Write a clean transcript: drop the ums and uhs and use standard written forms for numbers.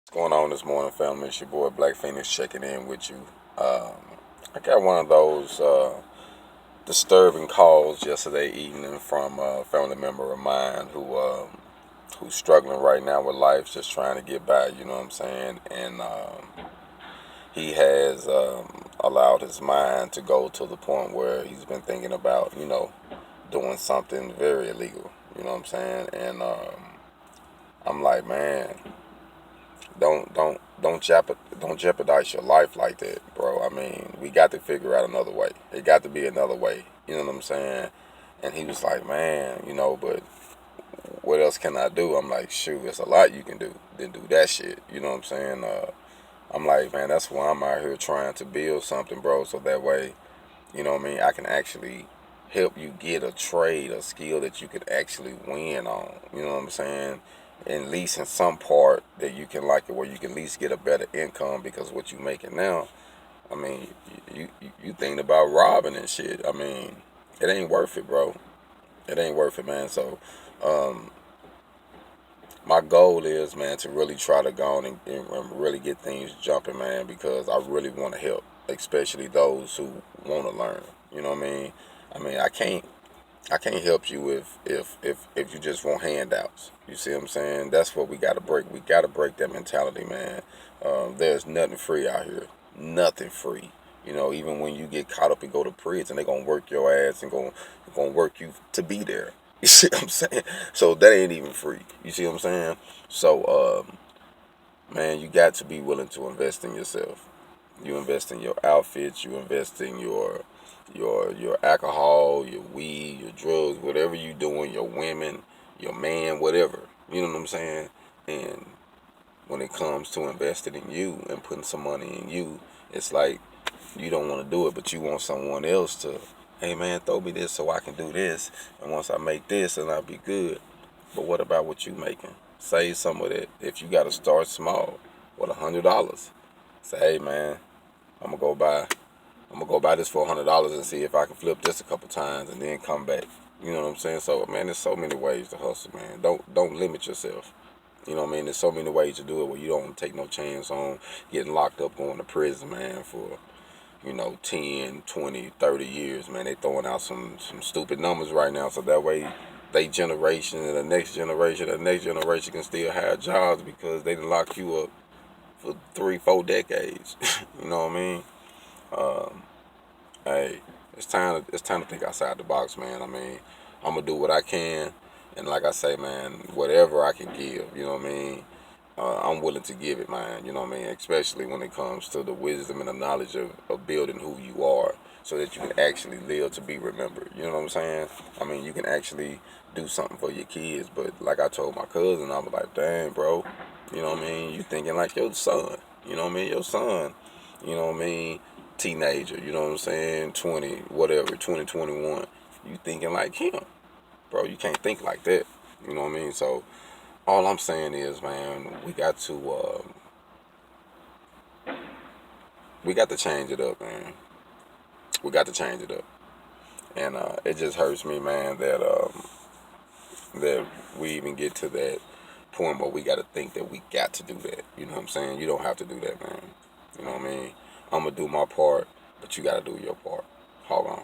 What's going on this morning, family? It's your boy Black Feniks checking in with you. I got one of those disturbing calls yesterday evening from a family member of mine who's struggling right now with life, just trying to get by. You know what I'm saying? And he has allowed his mind to go to the point where he's been thinking about, doing something very illegal. You know what I'm saying? And I'm like, man, don't jeopardize your life like that, bro. I mean, we got to figure out another way. It got to be another way. You know what I'm saying? And he was like, man, but what else can I do? I'm like, shoot, it's a lot you can do. Then do that shit. You know what I'm saying? I'm like, man, that's why I'm out here trying to build something, bro. So that way, I can actually help you get a trade, a skill that you could actually win on. You know what I'm saying? At least in some part that you can like it, where you can at least get a better income, because what you making now, I mean, you thinking about robbing and shit. I mean, it ain't worth it, bro. It ain't worth it, man. So, um, my goal is, man, to really try to go on and really get things jumping, man, because I really want to help, especially those who want to learn. You know what I mean? I can't help you if you just want handouts. You see what I'm saying? That's what we got to break. We got to break that mentality, man. There's nothing free out here. Nothing free. Even when you get caught up and go to prison, they're gonna work your ass and gonna work you to be there. You see what I'm saying? So that ain't even free. You see what I'm saying? So, man, you got to be willing to invest in yourself. You invest in your outfits. You invest in your alcohol, your weed, your drugs, whatever you doing, your women, your man, whatever. You know what I'm saying? And when it comes to investing in you and putting some money in you, it's like you don't want to do it, but you want someone else to, hey man, throw me this so I can do this, and once I make this, then I'll be good. But what about what you making? Save some of that. If you got to start small, with $100, say, hey man, I'm gonna go buy this for $100 and see if I can flip this a couple times and then come back. You know what I'm saying? So man, there's so many ways to hustle, man. Don't limit yourself. You know what I mean? There's so many ways to do it where you don't take no chance on getting locked up, going to prison, man, for 10, 20, 30 years, man. They throwing out some stupid numbers right now, so that way they generation and the next generation can still have jobs because they done lock you up for 3, 4 decades. You know what I mean? Um, hey, it's time to think outside the box, man. I mean, I'm gonna do what I can, and like I say, man, whatever I can give, you know what I mean. I'm willing to give it, man. You know what I mean? Especially when it comes to the wisdom and the knowledge of building who you are, so that you can actually live to be remembered. You know what I'm saying? I mean, you can actually do something for your kids. But like I told my cousin, I was like, dang, bro. You know what I mean? You thinking like your son. You know what I mean? Your son. You know what I mean? Teenager. You know what I'm saying? 20, whatever, 2021. You thinking like him, bro. You can't think like that. You know what I mean? So all I'm saying is, man, we got to change it up, man. We got to change it up, and it just hurts me, man, that we even get to that point where we got to think that we got to do that. You know what I'm saying? You don't have to do that, man. You know what I mean? I'm gonna do my part, but you got to do your part. Hold on.